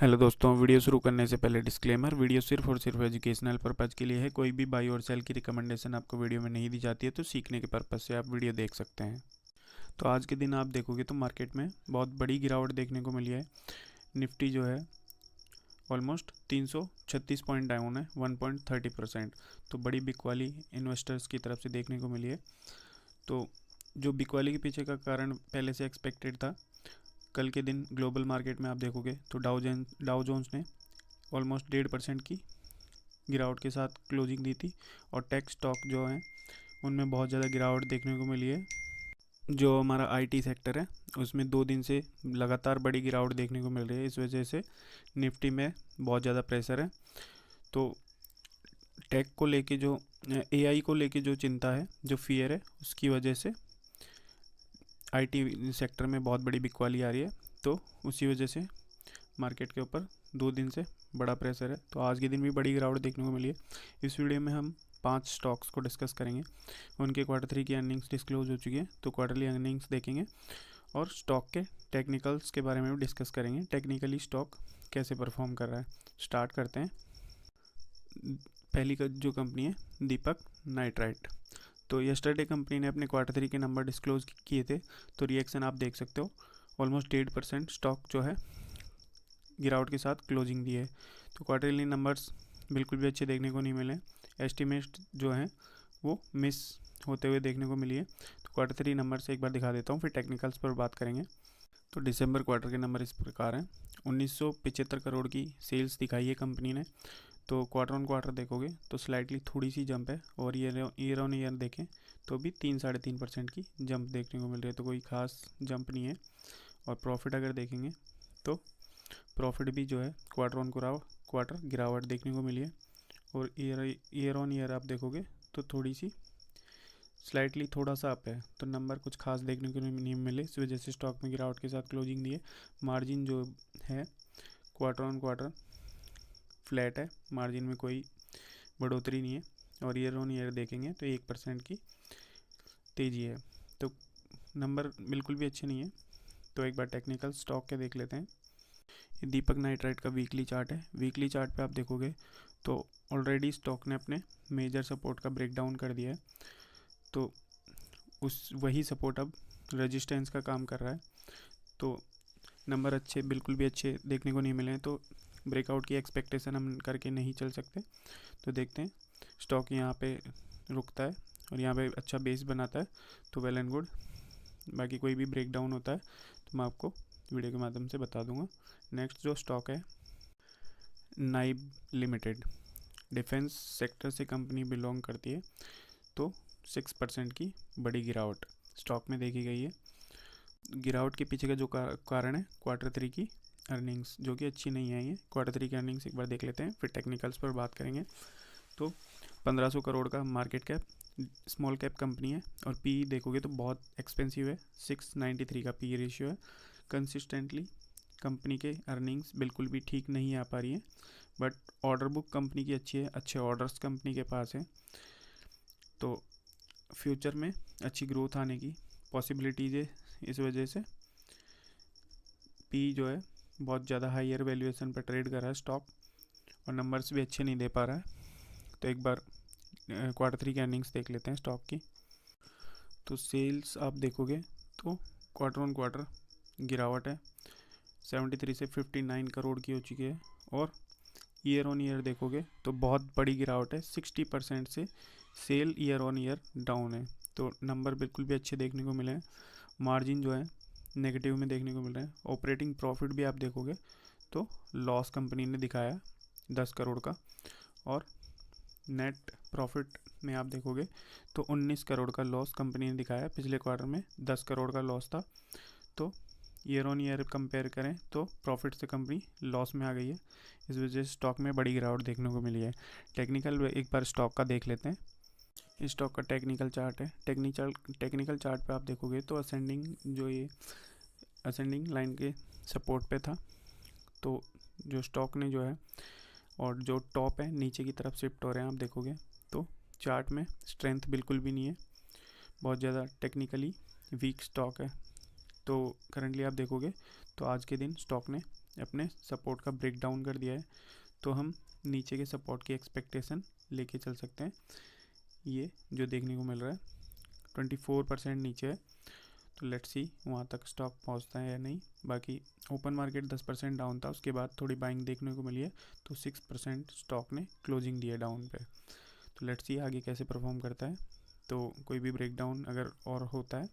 Hello दोस्तों, video शुरू करने से पहले डिस्क्लेमर। वीडियो सिर्फ और सिर्फ एजुकेशनल पर्पज़ के लिए है। कोई भी बाई और सेल की रिकमेंडेशन आपको वीडियो में नहीं दी जाती है, तो सीखने के पर्पज़ से आप वीडियो देख सकते हैं। तो आज के दिन आप देखोगे तो मार्केट में बहुत बड़ी गिरावट देखने को मिली है। निफ्टी जो है ऑलमोस्ट 336 पॉइंट डाउन है, 1.30%। तो बड़ी बिकवाली इन्वेस्टर्स की तरफ से देखने को मिली है। तो जो बिकवाली के पीछे का कारण पहले से एक्सपेक्टेड था। कल के दिन ग्लोबल मार्केट में आप देखोगे तो डाउ जोन्स ने ऑलमोस्ट 1.5% की गिरावट के साथ क्लोजिंग दी थी। और टेक स्टॉक जो हैं उनमें बहुत ज़्यादा गिरावट देखने को मिली है। जो हमारा आईटी सेक्टर है उसमें 2 दिन से लगातार बड़ी गिरावट देखने को मिल रही है। इस वजह से निफ्टी में बहुत ज़्यादा प्रेशर है। तो टेक को लेके जो एआई को लेके जो चिंता है, जो फियर है, उसकी वजह से आईटी सेक्टर में बहुत बड़ी बिकवाली आ रही है। तो उसी वजह से मार्केट के ऊपर 2 दिन से बड़ा प्रेशर है। तो आज के दिन भी बड़ी गिरावट देखने को मिली है। इस वीडियो में हम 5 स्टॉक्स को डिस्कस करेंगे। उनके Q3 की अर्निंग्स डिस्क्लोज हो चुकी है, तो क्वार्टरली अर्निंग्स देखेंगे और स्टॉक के टेक्निकल्स के बारे में भी डिस्कस करेंगे। टेक्निकली स्टॉक कैसे परफॉर्म कर रहा है। स्टार्ट करते हैं। पहली जो कंपनी है दीपक नाइट्राइट। तो यस्टरडे कंपनी ने अपने Q3 के नंबर डिस्क्लोज किए थे। तो रिएक्शन आप देख सकते हो, ऑलमोस्ट 1.5% स्टॉक जो है गिरावट के साथ क्लोजिंग दी है। तो क्वार्टरली नंबर्स बिल्कुल भी अच्छे देखने को नहीं मिले। एस्टिमेट जो हैं वो मिस होते हुए देखने को मिली है। तो Q3 नंबर से एक बार दिखा देता हूँ, फिर टेक्निकल्स पर बात करेंगे। तो दिसंबर क्वार्टर के नंबर इस प्रकार हैं। 1975 करोड़ की सेल्स दिखाई है कंपनी ने। तो क्वार्टर ऑन क्वार्टर देखोगे तो स्लाइटली थोड़ी सी जंप है, और ईयर ऑन ईयर देखें तो भी 3-3.5% की जंप देखने को मिल रही है। तो कोई खास जंप नहीं है। और प्रॉफिट अगर देखेंगे तो प्रॉफिट भी जो है क्वार्टर ऑन क्वार्टर गिरावट देखने को मिली है। और ईयर ऑन ईयर आप देखोगे तो थोड़ी सी स्लाइटली थोड़ा सा अप है। तो नंबर कुछ खास देखने को नहीं मिले, इस वजह से स्टॉक में गिरावट के साथ क्लोजिंग दी है। मार्जिन जो है क्वार्टर ऑन क्वार्टर फ्लैट है, मार्जिन में कोई बढ़ोतरी नहीं है। और ईयर ऑन ईयर देखेंगे तो 1% की तेज़ी है। तो नंबर बिल्कुल भी अच्छे नहीं है। तो एक बार टेक्निकल स्टॉक के देख लेते हैं। ये दीपक नाइट्राइट का वीकली चार्ट है। वीकली चार्ट पे आप देखोगे तो ऑलरेडी स्टॉक ने अपने मेजर सपोर्ट का ब्रेकडाउन कर दिया है। तो उस वही सपोर्ट अब रेजिस्टेंस का काम कर रहा है। तो नंबर अच्छे बिल्कुल भी अच्छे देखने को नहीं मिले हैं। तो ब्रेकआउट की एक्सपेक्टेशन हम करके नहीं चल सकते। तो देखते हैं स्टॉक यहाँ पे रुकता है और यहाँ पे अच्छा बेस बनाता है तो वेल एंड गुड। बाकी कोई भी ब्रेकडाउन होता है तो मैं आपको वीडियो के माध्यम से बता दूंगा। नेक्स्ट जो स्टॉक है नाइब लिमिटेड, डिफेंस सेक्टर से कंपनी बिलोंग करती है। तो 6% की बड़ी गिरावट स्टॉक में देखी गई है। गिरावट के पीछे का जो कारण है Q3 की अर्निंग्स जो कि अच्छी नहीं आई है। Q3 की अर्निंग्स एक बार देख लेते हैं, फिर टेक्निकल्स पर बात करेंगे। तो 1500 करोड़ का market cap, small cap company है। और पी देखोगे तो बहुत एक्सपेंसिव है, 693 का पी रेशियो है। कंसिस्टेंटली कंपनी के अर्निंग्स बिल्कुल भी ठीक नहीं आ पा रही है। बट ऑर्डर बुक कंपनी की अच्छी है, अच्छे ऑर्डर्स कंपनी के पास है। तो फ्यूचर में अच्छी ग्रोथ आने की पॉसिबिलिटीज़ है। इस वजह से पी जो है बहुत ज़्यादा हायर वैल्यूएशन पर ट्रेड कर रहा है स्टॉक, और नंबर्स भी अच्छे नहीं दे पा रहा है। तो एक बार Q3 की अर्निंग्स देख लेते हैं स्टॉक की। तो सेल्स आप देखोगे तो क्वार्टर ऑन क्वार्टर गिरावट है, 73 से 59 करोड़ की हो चुकी है। और ईयर ऑन ईयर देखोगे तो बहुत बड़ी गिरावट है, 60% से sale year on year down है। तो नंबर बिल्कुल भी अच्छे देखने को मिले हैं। मार्जिन जो है नेगेटिव में देखने को मिल रहा है। ऑपरेटिंग प्रॉफिट भी आप देखोगे तो लॉस कंपनी ने दिखाया 10 करोड़ का। और नेट प्रॉफिट में आप देखोगे तो 19 करोड़ का लॉस कंपनी ने दिखाया। पिछले क्वार्टर में 10 करोड़ का लॉस था। तो ईयर ऑन ईयर कंपेयर करें तो प्रॉफिट से कंपनी लॉस में आ गई है। इस वजह से स्टॉक में बड़ी गिरावट देखने को मिली है। टेक्निकल एक बार स्टॉक का देख लेते हैं। इस स्टॉक का टेक्निकल चार्ट है। टेक्निकल चार्ट पे आप देखोगे तो असेंडिंग लाइन के सपोर्ट पे था। तो जो स्टॉक ने जो है और जो टॉप है नीचे की तरफ शिफ्ट हो रहे हैं आप देखोगे तो चार्ट में स्ट्रेंथ बिल्कुल भी नहीं है, बहुत ज़्यादा टेक्निकली वीक स्टॉक है। तो करंटली आप देखोगे तो आज के दिन स्टॉक ने अपने सपोर्ट का ब्रेक डाउन कर दिया है, तो हम नीचे के सपोर्ट की एक्सपेक्टेशन लेके चल सकते हैं। ये जो देखने को मिल रहा है 24% नीचे है, तो लेट्स सी वहाँ तक स्टॉक पहुँचता है या नहीं। बाकी ओपन मार्केट 10% डाउन था, उसके बाद थोड़ी बाइंग देखने को मिली है, तो 6% स्टॉक ने क्लोजिंग दी है डाउन पे। तो लेट्स सी आगे कैसे परफॉर्म करता है। तो कोई भी ब्रेकडाउन अगर और होता है,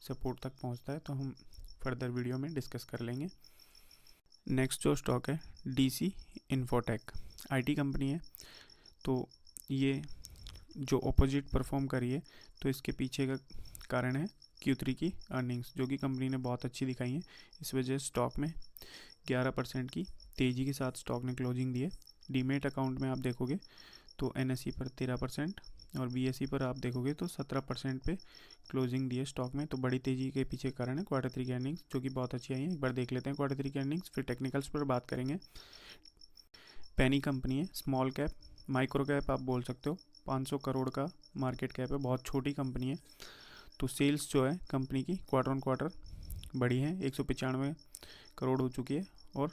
सपोर्ट तक पहुँचता है, तो हम फर्दर वीडियो में डिस्कस कर लेंगे। नेक्स्ट जो स्टॉक है DC इन्फोटेक, IT कंपनी है। तो ये जो अपोजिट परफॉर्म करी है, तो इसके पीछे का कारण है Q3 की अर्निंग्स, जो कि कंपनी ने बहुत अच्छी दिखाई है। इस वजह से स्टॉक में 11% की तेज़ी के साथ स्टॉक ने क्लोजिंग दी है। डीमेट अकाउंट में आप देखोगे तो NSE पर 13% और BSE पर आप देखोगे तो 17% पे क्लोजिंग दी है स्टॉक में। तो बड़ी तेज़ी के पीछे कारण है Q3 की अर्निंग्स, जो कि बहुत अच्छी आई है। एक बार देख लेते हैं Q3 की अर्निंग्स, फिर टेक्निकल्स पर बात करेंगे। पेनी कंपनी है, स्मॉल कैप माइक्रो कैप आप बोल सकते हो, 500 करोड़ का मार्केट कैप है, बहुत छोटी कंपनी है। तो सेल्स जो है कंपनी की क्वार्टर ऑन क्वार्टर बढ़ी है, 195 करोड़ हो चुकी है, और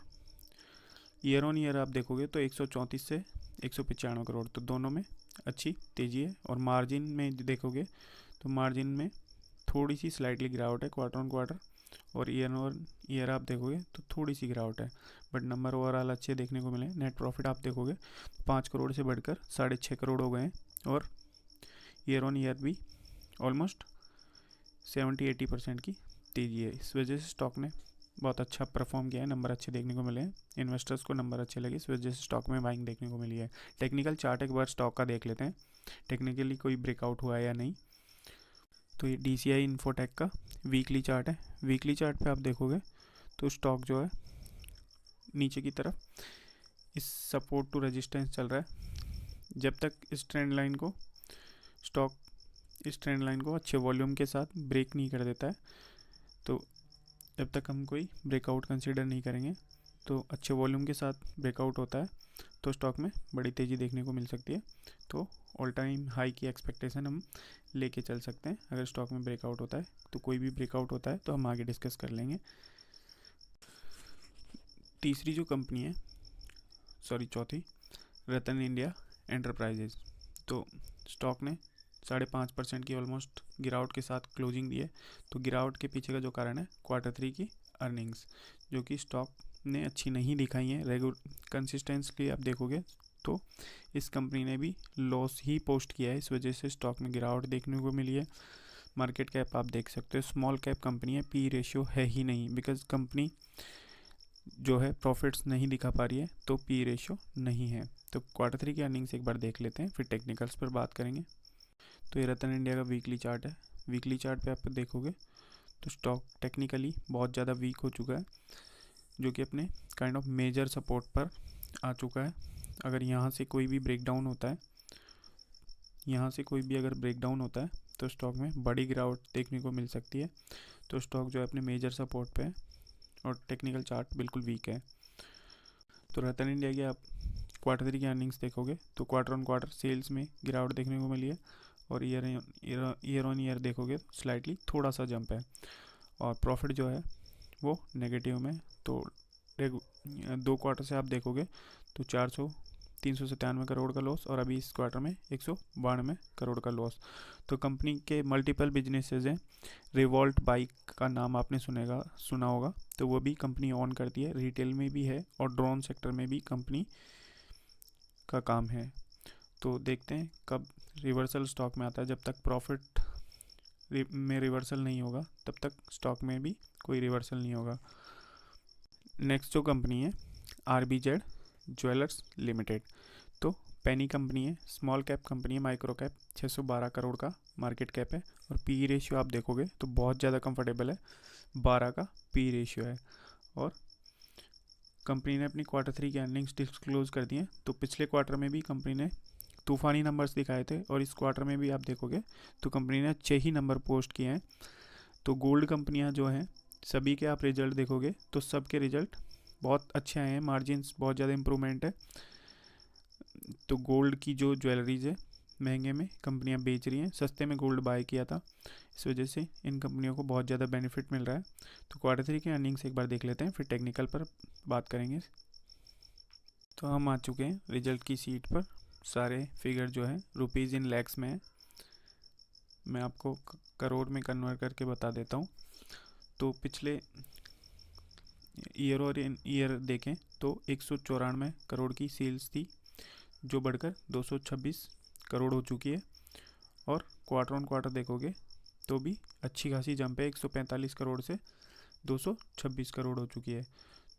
ईयर ऑन ईयर आप देखोगे तो 134 से 195 करोड़, तो दोनों में अच्छी तेज़ी है। और मार्जिन में देखोगे तो मार्जिन में थोड़ी सी स्लाइटली गिरावट है क्वार्टर ऑन क्वार्टर, और ईयर आप देखोगे तो थोड़ी सी गिरावट है, बट नंबर ओवरऑल अच्छे देखने को मिले। नेट प्रॉफिट आप देखोगे तो 5 करोड़ से बढ़कर 6.5 करोड़ हो गए हैं, और ईयर ऑन ईयर भी ऑलमोस्ट 70-80% की तेज़ी है। इस वजह से स्टॉक ने बहुत अच्छा परफॉर्म किया है, नंबर अच्छे देखने को मिले हैं, इन्वेस्टर्स को नंबर अच्छे लगे, इस वजह से स्टॉक में बाइंग देखने को मिली है। टेक्निकल चार्ट एक बार स्टॉक का देख लेते हैं, टेक्निकली कोई ब्रेकआउट हुआ है या नहीं। तो ये DCI इन्फोटेक का वीकली चार्ट है। वीकली चार्ट पे आप देखोगे तो स्टॉक जो है नीचे की तरफ इस सपोर्ट टू रेजिस्टेंस चल रहा है। जब तक इस ट्रेंड लाइन को स्टॉक इस ट्रेंड लाइन को अच्छे वॉल्यूम के साथ ब्रेक नहीं कर देता है, तो जब तक हम कोई ब्रेकआउट कंसीडर नहीं करेंगे। तो अच्छे वॉल्यूम के साथ ब्रेकआउट होता है तो स्टॉक में बड़ी तेज़ी देखने को मिल सकती है। तो ऑल टाइम हाई की एक्सपेक्टेशन हम लेके चल सकते हैं अगर स्टॉक में ब्रेकआउट होता है। तो कोई भी ब्रेकआउट होता है तो हम आगे डिस्कस कर लेंगे। तीसरी जो कंपनी है, चौथी, रतन इंडिया एंटरप्राइजेज। तो स्टॉक ने 5.5% की ऑलमोस्ट गिरावट के साथ क्लोजिंग दी है। तो गिरावट के पीछे का जो कारण है Q3 की अर्निंग्स, जो कि स्टॉक ने अच्छी नहीं दिखाई है। कंसिस्टेंसली आप देखोगे तो इस कंपनी ने भी लॉस ही पोस्ट किया है, इस वजह से स्टॉक में गिरावट देखने को मिली है। मार्केट कैप आप देख सकते हो, स्मॉल कैप कंपनी है, P रेशियो है ही नहीं, बिकॉज कंपनी जो है प्रॉफिट्स नहीं दिखा पा रही है, तो P रेशियो नहीं है। तो Q3 की अर्निंग्स एक बार देख लेते हैं, फिर टेक्निकल्स पर बात करेंगे। तो ये रतन इंडिया का वीकली चार्ट है। वीकली चार्ट पे आप देखोगे तो स्टॉक टेक्निकली बहुत ज़्यादा वीक हो चुका है, जो कि अपने काइंड ऑफ मेजर सपोर्ट पर आ चुका है। अगर यहाँ से कोई भी ब्रेकडाउन होता है तो स्टॉक में बड़ी गिरावट देखने को मिल सकती है। तो स्टॉक जो है अपने मेजर सपोर्ट पे है, और टेक्निकल चार्ट बिल्कुल वीक है। तो रतन इंडिया की आप Q3 की अर्निंग्स देखोगे तो क्वार्टर ऑन क्वार्टर सेल्स में गिरावट देखने को मिली है, और ईयर ऑन ईयर देखोगे तो स्लाइटली थोड़ा सा जंप है, और प्रॉफिट जो है वो नेगेटिव में। तो 2 क्वार्टर से आप देखोगे तो 397 करोड़ का लॉस, और अभी इस क्वार्टर में 192 करोड़ का लॉस। तो कंपनी के मल्टीपल बिजनेसेस हैं। रिवॉल्ट बाइक का नाम आपने सुना होगा, तो वो भी कंपनी ऑन करती है, रिटेल में भी है और ड्रोन सेक्टर में भी कंपनी का काम है। तो देखते हैं कब रिवर्सल स्टॉक में आता है। जब तक प्रॉफिट में रिवर्सल नहीं होगा तब तक स्टॉक में भी कोई रिवर्सल नहीं होगा। नेक्स्ट जो कंपनी है RBZ ज्वेलर्स लिमिटेड। तो पेनी कंपनी है, स्मॉल कैप कंपनी है, माइक्रो कैप, 612 करोड़ का मार्केट कैप है, और P रेशियो आप देखोगे तो बहुत ज़्यादा कंफर्टेबल है, 12 का P रेशियो है। और कंपनी ने अपनी Q3 की अर्निंग्स डिस्क्लोज कर दी हैं। तो पिछले क्वार्टर में भी कंपनी ने तूफ़ानी नंबर्स दिखाए थे, और इस क्वार्टर में भी आप देखोगे तो कंपनी ने अच्छे ही नंबर पोस्ट किए हैं। तो गोल्ड कंपनियां जो हैं सभी के आप रिजल्ट देखोगे तो सबके रिजल्ट बहुत अच्छे आए हैं, मार्जिन्स बहुत ज़्यादा इम्प्रूवमेंट है। तो गोल्ड की जो ज्वेलरीज है महंगे में कंपनियां बेच रही हैं, सस्ते में गोल्ड बाय किया था इस वजह से इन कंपनियों को बहुत ज़्यादा बेनिफिट मिल रहा है। तो क्वार्टर 3 के अर्निंग्स एक बार देख लेते हैं, फिर टेक्निकल पर बात करेंगे। तो हम आ चुके हैं रिजल्ट की सीट पर। सारे फिगर जो है रुपीज़ इन लैक्स में है। मैं आपको करोड़ में कन्वर्ट करके बता देता हूँ। तो पिछले ईयर और ईयर देखें तो 194 करोड़ की सेल्स थी, जो बढ़कर 226 करोड़ हो चुकी है। और क्वार्टर ऑन क्वार्टर देखोगे तो भी अच्छी खासी जंप है, 145 करोड़ से 226 करोड़ हो चुकी है।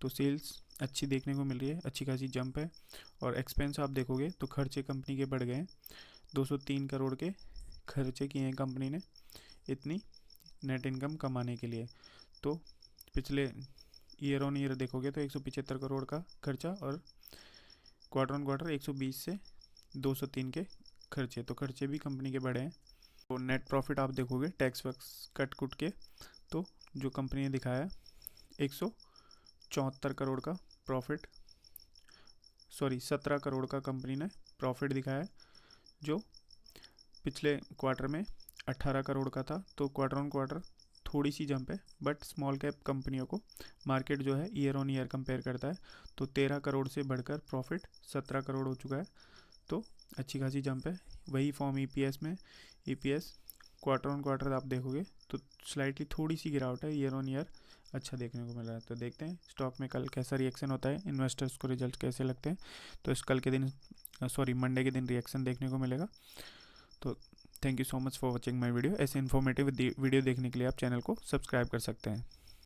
तो सेल्स अच्छी देखने को मिल रही है, अच्छी खासी जंप है। और एक्सपेंस आप देखोगे तो खर्चे कंपनी के बढ़ गए हैं, 203 करोड़ के खर्चे किए हैं कंपनी ने इतनी नेट इनकम कमाने के लिए। तो पिछले ईयर ऑन ईयर देखोगे तो 175 करोड़ का खर्चा और क्वार्टर ऑन क्वार्टर 120 से 203 के खर्चे। तो खर्चे भी कंपनी के बढ़े हैं। तो नेट प्रॉफिट आप देखोगे टैक्स वैक्स कट कुट के तो जो कंपनी ने दिखाया 174 करोड़ का प्रॉफिट, 17 करोड़ का कंपनी ने प्रॉफिट दिखाया है, जो पिछले क्वार्टर में 18 करोड़ का था। तो क्वार्टर ऑन क्वार्टर थोड़ी सी जंप है, बट स्मॉल कैप कंपनियों को मार्केट जो है ईयर ऑन ईयर कंपेयर करता है तो 13 करोड़ से बढ़कर प्रॉफिट 17 करोड़ हो चुका है। तो अच्छी खासी जंप है। वही फॉर्म ईपीएस में, ईपीएस क्वार्टर ऑन क्वार्टर आप देखोगे तो स्लाइटली थोड़ी सी गिरावट है, ईयर ऑन ईयर अच्छा देखने को मिल रहा है। तो देखते हैं स्टॉक में कल कैसा रिएक्शन होता है, इन्वेस्टर्स को रिजल्ट कैसे लगते हैं। तो इस कल के दिन मंडे के दिन रिएक्शन देखने को मिलेगा। तो thank you so much for watching my video. ऐसे इन्फॉर्मेटिव वीडियो देखने के लिए आप चैनल को सब्सक्राइब कर सकते हैं।